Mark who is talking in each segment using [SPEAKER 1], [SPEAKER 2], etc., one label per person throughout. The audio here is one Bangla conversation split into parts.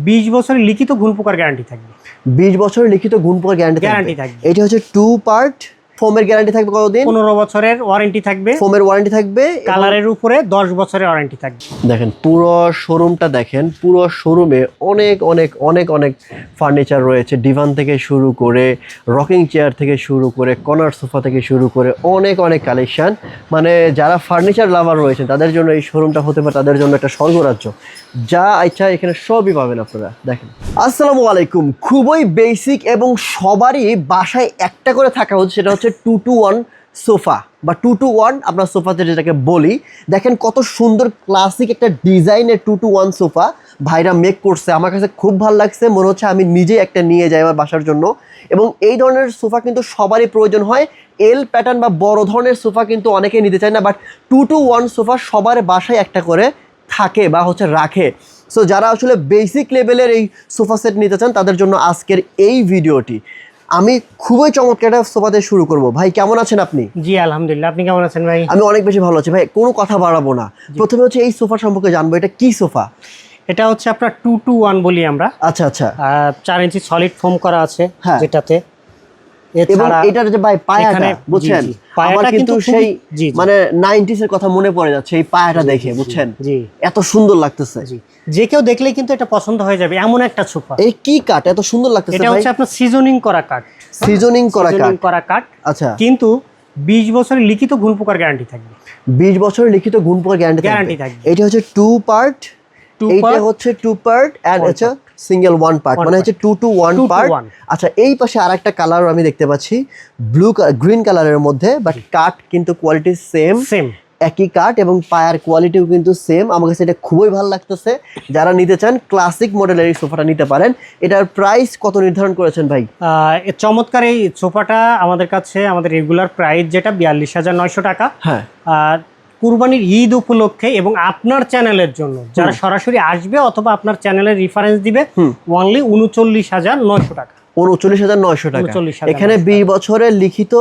[SPEAKER 1] 20 বছরের লিখিত ঘুণ পোকার গ্যারান্টি থাকবে।
[SPEAKER 2] 20 বছরের লিখিত ঘুণ পোকার গ্যারান্টি থাকবে। এটা হচ্ছে 2 পার্ট। ফোমের গ্যারান্টি থাকবে কতদিন?
[SPEAKER 1] 15 বছরের ওয়ারেন্টি থাকবে।
[SPEAKER 2] ফোমের ওয়ারেন্টি থাকবে।
[SPEAKER 1] কালারের উপরে 10 বছরের ওয়ারেন্টি থাকবে।
[SPEAKER 2] দেখেন পুরো শোরুমটা দেখেন, পুরো শোরুমে অনেক অনেক অনেক অনেক ফার্নিচার রয়েছে। ডিভান থেকে শুরু করে, রকিং চেয়ার থেকে শুরু করে, কর্নার সোফা থেকে শুরু করে অনেক অনেক কালেকশন। মানে যারা ফার্নিচার লাভার রয়েছেন তাদের জন্য এই শোরুমটা হতে পারে তাদের জন্য একটা স্বর্গরাজ্য। যা ইচ্ছা এখানে সবই পাবেন আপনারা। দেখেন, আসসালামু আলাইকুম। খুবই বেসিক এবং সবারই বাসায় একটা করে থাকা হচ্ছে, সেটা হচ্ছে 2-to-1 সোফা বা 2-to-1 আমরা সোফাতে যেটাকে বলি। দেখেন কত সুন্দর ক্লাসিক একটা ডিজাইনের 2-to-1 সোফা ভাইরা মেক করছে। আমার কাছে খুব ভালো লাগছে, মনে হচ্ছে আমি নিজে একটা নিয়ে যাই আমার বাসার জন্য। এবং এই ধরনের সোফা কিন্তু সবারই প্রয়োজন হয়। এল প্যাটার্ন বা বড় ধরনের সোফা কিন্তু অনেকেই নিতে চায় না, বাট 2-to-1 সোফা সবার বাসায় একটা করে থাকে বা হচ্ছে রাখে। সো যারা আসলে বেসিক লেভেলের এই সোফা সেট নিতে চান তাদের জন্য আজকের এই ভিডিওটি। আমি খুবই চমৎকার একটা সোফা দিয়ে শুরু করব। ভাই কেমন আছেন আপনি?
[SPEAKER 1] জি আলহামদুলিল্লাহ, আপনি কেমন আছেন ভাই?
[SPEAKER 2] আমি অনেক বেশি ভালো আছি ভাই, কোনো কথা বাড়াবো না। প্রথমে হচ্ছে এই সোফা সম্পর্কে জানবো, এটা কি সোফা?
[SPEAKER 1] এটা হচ্ছে আপনার 2-to-1 বলি আমরা।
[SPEAKER 2] আচ্ছা আচ্ছা।
[SPEAKER 1] 4 ইঞ্চি সলিড ফোম করা আছে
[SPEAKER 2] হ্যাঁ।
[SPEAKER 1] যেটাতে।
[SPEAKER 2] এবং এটার যে ভাই পায়াটা বুঝছেন, আমার কিন্তু সেই মানে 90s এর কথা মনে পড়ে যাচ্ছে এই পায়াটা দেখে, বুঝছেন?
[SPEAKER 1] জি,
[SPEAKER 2] এত সুন্দর লাগতেছে।
[SPEAKER 1] যে কেউ দেখলেই কিন্তু এটা পছন্দ হয়ে যাবে এমন একটা সোফা।
[SPEAKER 2] এই কি কাঠ এত সুন্দর লাগতেছে ভাই?
[SPEAKER 1] এটা হচ্ছে আপনার সিজনিং করা কাঠ।
[SPEAKER 2] সিজনিং করা কাঠ। আচ্ছা।
[SPEAKER 1] কিন্তু 20 বছরের লিখিত ঘুণ পোকার গ্যারান্টি থাকবে।
[SPEAKER 2] 20 বছরের লিখিত ঘুণ পোকার গ্যারান্টি থাকবে। এটা হচ্ছে 2 পার্ট। এইটা হচ্ছে 2 পার্ট এন্ড হচ্ছে সিঙ্গেল 1 পার্ট, মানে হচ্ছে 2-to-1 পার্ট। আচ্ছা, এই পাশে আরেকটা কালার আমি দেখতে পাচ্ছি, ব্লু গ্রিন কালারের মধ্যে, বাট কাঠ কিন্তু কোয়ালিটি সেম, একই কাঠ এবং পায়ার কোয়ালিটিও কিন্তু সেম। আমার কাছে এটা খুবই ভালো লাগতেছে। যারা নিতে চান ক্লাসিক মডেলের এই সোফাটা নিতে পারেন। এটার প্রাইস কত নির্ধারণ করেছেন ভাই?
[SPEAKER 1] চমৎকার এই সোফাটা আমাদের কাছে, আমাদের রেগুলার প্রাইস যেটা 42,900 টাকা।
[SPEAKER 2] হ্যাঁ।
[SPEAKER 1] কুরবানির ঈদ উপলক্ষে এবং আপনার চ্যানেলের জন্য যারা সরাসরি আসবে অথবা আপনার চ্যানেলের রেফারেন্স দিবে, অনলি 39,900 টাকা।
[SPEAKER 2] 39,900 টাকা। এখানে 20 বছরের লিখিত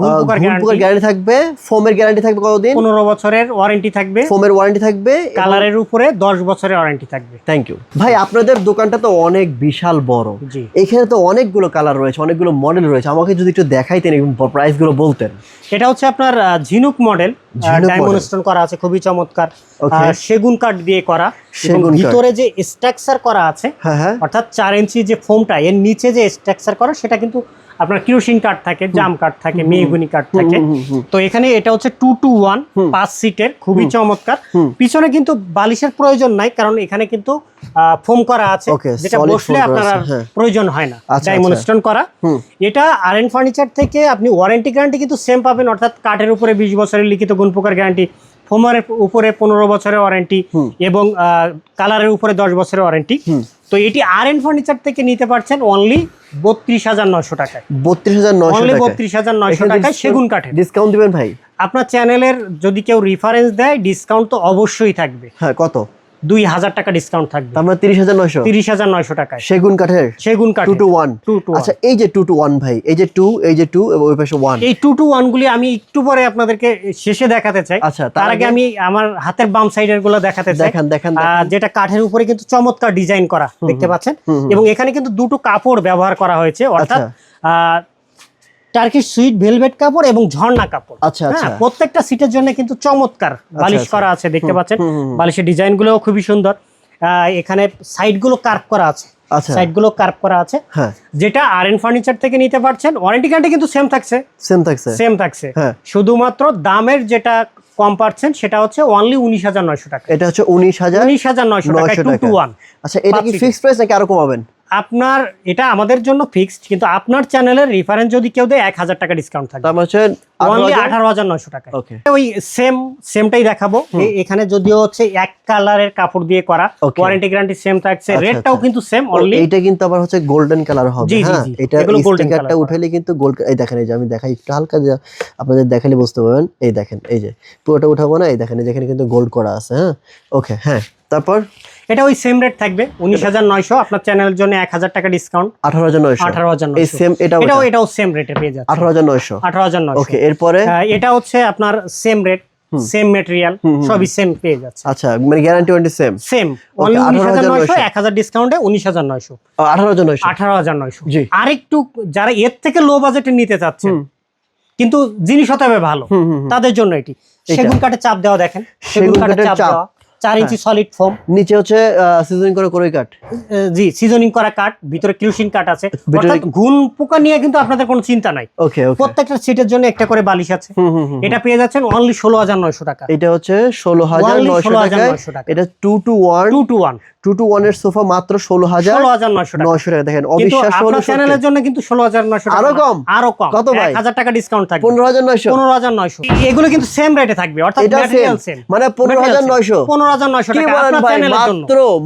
[SPEAKER 2] ঘুণ পোকার গ্যারান্টি থাকবে। ফোমের গ্যারান্টি থাকবে কতদিন?
[SPEAKER 1] 15 বছরের ওয়ারেন্টি থাকবে।
[SPEAKER 2] ফোমের ওয়ারেন্টি থাকবে।
[SPEAKER 1] কালারের উপরে 10 বছরের ওয়ারেন্টি থাকবে।
[SPEAKER 2] থ্যাংক ইউ ভাই। আপনাদের দোকানটা তো অনেক বিশাল বড়।
[SPEAKER 1] জি।
[SPEAKER 2] এখানে তো অনেকগুলো কালার রয়েছে, অনেকগুলো মডেল রয়েছে। আমাকে যদি একটু দেখাইতেন এবং প্রাইসগুলো বলতেন।
[SPEAKER 1] এটা হচ্ছে আপনার ঝিনুক মডেল, ডায়মন্ড স্টোন করা আছে, খুবই চমৎকার। সেগুন কাঠ দিয়ে করা, ভিতরে যে স্ট্রাকচার করা আছে, অর্থাৎ 4 ইঞ্চি যে ফোমটা, এর নিচে যে স্ট্রাকচার করা সেটা কিন্তু আপনার কিরোসিন কাঠ থাকে, জাম কাঠ থাকে, মেহগনি কাঠ থাকে। তো এখানে এটা হচ্ছে 2-to-1 5 সিটের, খুবই চমৎকার। পিছনে কিন্তু বালিশের প্রয়োজন নাই, কারণ এখানে কিন্তু ফোম করা আছে, যেটা বসলে আপনার প্রয়োজন হয় না। ডায়মন্ড স্টোন করা। এটা আরএন ফার্নিচার থেকে আপনি ওয়ারেন্টি গ্যারান্টি কিন্তু সেম পাবেন, অর্থাৎ কাঠের উপরে 20 বছরের লিখিত ঘুণ পোকার গ্যারান্টি, ফোমের উপরে 15 বছরের ওয়ারেন্টি এবং কালারের উপরে 10 বছরের ওয়ারেন্টি। তো এটি আরএন ফার্নিচার থেকে নিতে পারছেন অনলি 32,900 টাকায়। 32,900 টাকায় সেগুন কাঠে।
[SPEAKER 2] ডিসকাউন্ট দিবেন ভাই? আপনার
[SPEAKER 1] চ্যানেলের যদি কেউ রেফারেন্স দেয় ডিসকাউন্ট তো অবশ্যই থাকবে।
[SPEAKER 2] হ্যাঁ, কত?
[SPEAKER 1] 2,000 টাকা ডিসকাউন্ট থাকবে।
[SPEAKER 2] আমরা 30,900 টাকায় সেগুন কাঠের 2-to-1। আচ্ছা, এই যে 2-to-1 ভাই, এই যে 2, এই যে 2 এবং ওই পাশে 1,
[SPEAKER 1] এই 2-to-1 গুলি আমি একটু পরে আপনাদেরকে শেষে দেখাতে চাই।
[SPEAKER 2] আচ্ছা,
[SPEAKER 1] তার আগে আমি আমার হাতের বাম সাইডের গুলো দেখাতে চাই।
[SPEAKER 2] দেখেন
[SPEAKER 1] যেটা কাঠের উপরে কিন্তু চমৎকার ডিজাইন করা, দেখতে পাচ্ছেন। এবং এখানে কিন্তু দুটো কাপড় ব্যবহার করা হয়েছে, অর্থাৎ টার্কিশ সুইট ভেলভেট কাপড় এবং ঝর্ণা কাপড়।
[SPEAKER 2] আচ্ছা আচ্ছা।
[SPEAKER 1] প্রত্যেকটা সিটের জন্য কিন্তু চমৎকার বালিশ করা আছে, দেখতে পাচ্ছেন। বালিশের ডিজাইন গুলো খুবই সুন্দর। এখানে সাইড গুলো কার্ভ করা আছে, সাইডগুলো কার্ভ করা আছে। যেটা আরএন ফার্নিচার থেকে নিতে পারছেন, ওয়ারেন্টি গ্যারান্টি কিন্তু সেম থাকছে। শুধুমাত্র দামের যেটা কম পাচ্ছেন সেটা হচ্ছে অনলি 19,900 টাকা।
[SPEAKER 2] এটা হচ্ছে 19,900 টাকা
[SPEAKER 1] 2-to-1।
[SPEAKER 2] আচ্ছা, এটা কি ফিক্সড প্রাইস নাকি আরো কমাবেন?
[SPEAKER 1] আপনার এটা আমাদের জন্য ফিক্সড, কিন্তু আপনার চ্যানেলের রেফারেন্স যদি কেউ দেয় 1,000 টাকা ডিসকাউন্ট থাকবে।
[SPEAKER 2] তার মানে
[SPEAKER 1] অনলি 18,900 টাকা। ওই সেমটাই দেখাবো। এখানে যদিও হচ্ছে এক কালারের কাপড় দিয়ে করা, ওয়ারেন্টি গ্যারান্টি সেম থাকছে, রেটটাও কিন্তু সেম। অনলি
[SPEAKER 2] এটা কিন্তু আবার হচ্ছে গোল্ডেন কালার হবে। হ্যাঁ, এটা স্টিকারটা উঠাইলে কিন্তু গোল্ড। এই দেখেন, এই যে আমি দেখাই একটু হালকা, যে আপনাদের দেখালে বুঝতে পারবেন। এই দেখেন, এই যে পুরোটা উঠাবো না, এই দেখেন যেখানে কিন্তু গোল্ড করা আছে। হ্যাঁ, ওকে। হ্যাঁ, তারপর
[SPEAKER 1] এটা ওই সেম রেট থাকবে 19,900। আপনার চ্যানেলের জন্য 1,000 টাকা ডিসকাউন্ট,
[SPEAKER 2] 18,900। এই সেম,
[SPEAKER 1] এটাও সেম রেটে পেয়ে যাচ্ছে
[SPEAKER 2] 18,900।
[SPEAKER 1] ওকে।
[SPEAKER 2] এরপরে
[SPEAKER 1] এটা হচ্ছে আপনার সেম রেট সেম ম্যাটেরিয়াল, সবই সেম পেয়ে যাচ্ছে।
[SPEAKER 2] আচ্ছা, মানে গ্যারান্টি ওয়ারেন্টি
[SPEAKER 1] সেম। অনলি 19,900, 1000 ডিসকাউন্টে 19,900,
[SPEAKER 2] 18,900,
[SPEAKER 1] 18,900।
[SPEAKER 2] জি।
[SPEAKER 1] আরেকটু যারা এর থেকে লো বাজেটে নিতে চাচ্ছেন কিন্তু জিনিস হতে হবে ভালো, তাদের জন্য এটি সেগুন কাঠের চাপ দেওয়া, দেখেন সেগুন কাঠের চাপ দেওয়া, 4 ইঞ্চি সলিড ফোম,
[SPEAKER 2] নিচে হচ্ছে সিজনিং করা করই কাঠ।
[SPEAKER 1] জি, সিজনিং করা কাঠ, ভিতরে ক্লিউশিং কাঠ আছে, অর্থাৎ ঘুণ পোকা নিয়ে কিন্তু আপনাদের কোনো চিন্তা নাই।
[SPEAKER 2] ওকে ওকে।
[SPEAKER 1] প্রত্যেকটা সিটের জন্য একটা করে বালিশ আছে। এটা পেয়ে যাচ্ছেন অনলি 16,900 টাকা।
[SPEAKER 2] এটা হচ্ছে 16,900 টাকা। এটা 2 to 1 2 to 1 এর সোফা মাত্র 16,900 টাকা। দেখেন, অবিশ্বাস্য হলো
[SPEAKER 1] আপনার চ্যানেলের জন্য কিন্তু 16,900 টাকা,
[SPEAKER 2] আরো কম,
[SPEAKER 1] আরো কম।
[SPEAKER 2] কত ভাই?
[SPEAKER 1] 1000 টাকা ডিসকাউন্ট থাকবে,
[SPEAKER 2] 15,900।
[SPEAKER 1] 15,900। এগুলো কিন্তু সেম রেটে থাকবে, অর্থাৎ
[SPEAKER 2] এটা
[SPEAKER 1] ম্যাটেরিয়াল সেম,
[SPEAKER 2] মানে 15,900।
[SPEAKER 1] 15,900
[SPEAKER 2] কি
[SPEAKER 1] টাকা
[SPEAKER 2] বলেন
[SPEAKER 1] আপনার
[SPEAKER 2] ভাই?
[SPEAKER 1] চ্যানেলের জন্য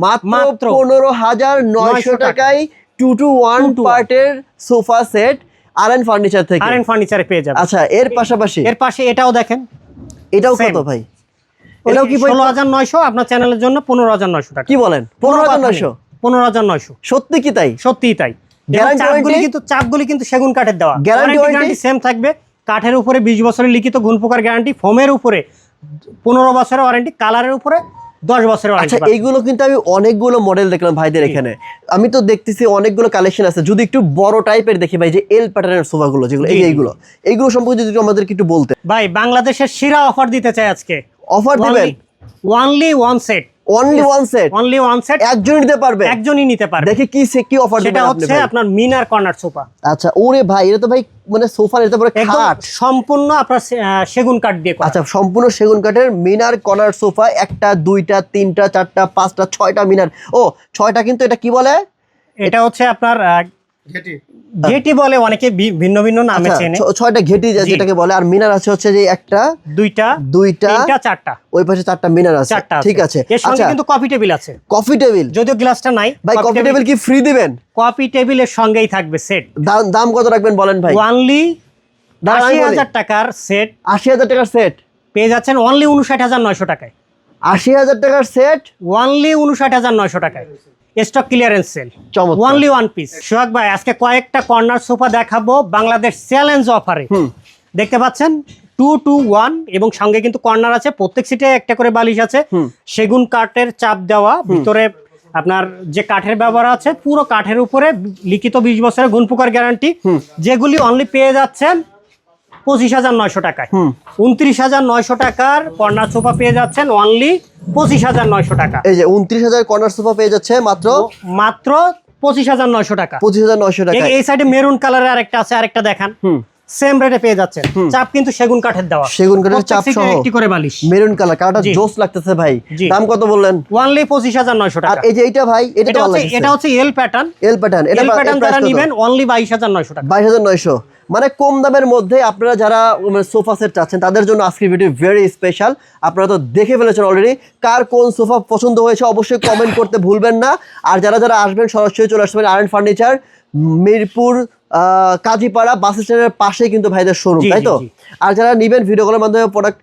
[SPEAKER 2] মাত্র 15,900 টাকায় 2 to 1 পার্টের সোফা সেট আরএন ফার্নিচার থেকে।
[SPEAKER 1] আরএন ফার্নিচারে পেয়ে যাবেন।
[SPEAKER 2] আচ্ছা, এর পাশাপাশি
[SPEAKER 1] এর পাশে এটাও দেখেন,
[SPEAKER 2] এটাও
[SPEAKER 1] Same।
[SPEAKER 2] কত ভাই? এটাও কি
[SPEAKER 1] 16,900, আপনার চ্যানেলের জন্য 15,900 টাকা।
[SPEAKER 2] কি বলেন? 15,900?
[SPEAKER 1] 15,900,
[SPEAKER 2] সত্যি কি তাই?
[SPEAKER 1] সত্যিই তাই। চাপগুলি কিন্তু সেগুন কাঠের দেওয়া, গ্যারান্টি সেম থাকবে। কাঠের উপরে 20 বছরের লিখিত ঘুণ পোকার গ্যারান্টি, ফোমের উপরে 15 বছরের ওয়ারেন্টি, কালারের উপরে 10 বছরের ওয়ারেন্টি।
[SPEAKER 2] আচ্ছা, এইগুলো কিন্তু আমি অনেকগুলো মডেল দেখলাম ভাইদের এখানে। আমি তো দেখতেছি অনেকগুলো কালেকশন আছে। যদি একটু বড় টাইপের দেখি ভাই, যে এল প্যাটার্নের সোফাগুলো যেগুলো, এইগুলো সম্পর্কে যদি আমাদেরকে একটু বলতে।
[SPEAKER 1] ভাই, বাংলাদেশের সেরা অফার দিতে চাই আজকে।
[SPEAKER 2] অফার দিবেন?
[SPEAKER 1] Only one set,
[SPEAKER 2] only one set,
[SPEAKER 1] only one set,
[SPEAKER 2] একজনই নিতে পারবে,
[SPEAKER 1] একজনই নিতে পারবে।
[SPEAKER 2] দেখি কি অফার দিবেন
[SPEAKER 1] সেটা
[SPEAKER 2] আপনি
[SPEAKER 1] হচ্ছে
[SPEAKER 2] ভাই?
[SPEAKER 1] আপনার মিনার কর্নার সোফা।
[SPEAKER 2] আচ্ছা, ওরে ভাই, এটা তো ভাই মানে সোফা, এটা পরে খাট
[SPEAKER 1] সম্পূর্ণ আপনার সেগুন কাঠ দিয়ে করা।
[SPEAKER 2] আচ্ছা, সম্পূর্ণ সেগুন কাঠের মিনার কর্নার সোফা, একটা, দুইটা, তিনটা, চারটা, পাঁচটা, 6টা মিনার। ও 6টা, কিন্তু এটা কি বলে?
[SPEAKER 1] এটা হচ্ছে আপনার ঘেটি বলে, অনেকে ভিন্ন ভিন্ন নামে চেনে।
[SPEAKER 2] 6টা ঘেটি যেটাকে বলে। আর মিনার আছে হচ্ছে যে একটা, দুইটা,
[SPEAKER 1] তিনটা, চারটা,
[SPEAKER 2] ওই পাশে 4টা মিনার আছে। ঠিক আছে।
[SPEAKER 1] এর সঙ্গে কিন্তু কফি টেবিল আছে।
[SPEAKER 2] কফি টেবিল,
[SPEAKER 1] যদিও গ্লাসটা নাই
[SPEAKER 2] ভাই, কফি টেবিল কি ফ্রি দিবেন?
[SPEAKER 1] কফি টেবিলের সঙ্গেই থাকবে সেট।
[SPEAKER 2] দাম কত রাখবেন বলেন ভাই?
[SPEAKER 1] অনলি 80,000 টাকার সেট।
[SPEAKER 2] 80,000 টাকার সেট
[SPEAKER 1] পেয়ে যাচ্ছেন অনলি 59,900 টাকায়।
[SPEAKER 2] 80,000 টাকার সেট
[SPEAKER 1] অনলি 59,900 টাকায়। Stock clearance sale, only one piece. Sohag ভাই, আজকে কয়েকটা কর্নার সোফা দেখাবো বাংলাদেশ চ্যালেঞ্জ অফারে। দেখতে পাচ্ছেন 2 to 1, এবং সঙ্গে কিন্তু কর্নার আছে, প্রত্যেক সিটে একটা করে বালিশ আছে, সেগুন কাঠের চাপ দেওয়া, ভিতরে আপনার যে কাঠের ব্যবহার আছে পুরো কাঠের উপরে লিখিত 20 বছরের ঘুণ পোকার গ্যারান্টি, যেগুলি অনলি পেয়ে যাচ্ছেন 25,900 টাকায়। 29,900 টাকার কর্নার সোফা পেয়ে যাচ্ছেন অনলি 25,900 টাকা।
[SPEAKER 2] এই যে 29,000 কর্নার সোফা পেয়ে যাচ্ছে মাত্র
[SPEAKER 1] 25,900 টাকা।
[SPEAKER 2] 25,900 টাকা।
[SPEAKER 1] এই সাইডে মেরুন কালারের আরেকটা আছে, আরেকটা দেখান। সেম রেটে পেয়ে যাচ্ছেন। চাপ কিন্তু সেগুন কাঠের দেওয়া,
[SPEAKER 2] সেগুন কাঠের চাপ সহ
[SPEAKER 1] একটি করে বালিশ।
[SPEAKER 2] মেরুন কালার, কালারটা জোস লাগতেছে ভাই। দাম কত বললেন?
[SPEAKER 1] অনলি 25,900 টাকা।
[SPEAKER 2] আর এই যে এইটা ভাই,
[SPEAKER 1] এটা হচ্ছে এল প্যাটার্ন।
[SPEAKER 2] এটা
[SPEAKER 1] যারা নেবেন অনলি 22,900 টাকা।
[SPEAKER 2] 22,900, মানে কম দামের মধ্যে আপনারা যারা সোফা সেট চাচ্ছেন তাদের জন্য আজকের ভিডিও ভেরি স্পেশাল। আপনারা তো দেখে ফেলেছেন অলরেডি। কার কোন সোফা পছন্দ হয়েছে অবশ্যই কমেন্ট করতে ভুলবেন না। আর যারা আসবেন সরাসরি চলে আসবেন আরএন ফার্নিচার, মিরপুর কাজীপাড়া বাস স্ট্যান্ডের পাশেই কিন্তু ভাইদের শোরুম, তাই তো? আর যারা নেবেন ভিডিও কলের মাধ্যমে প্রোডাক্ট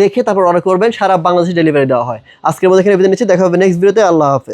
[SPEAKER 2] দেখে তারপর অর্ডার করবেন, সারা বাংলাদেশে ডেলিভারি দেওয়া হয়। আজকের মধ্যে এখানে বিদায় নিচ্ছি, দেখা হবে নেক্সট ভিডিওতে। আল্লাহ হাফেজ।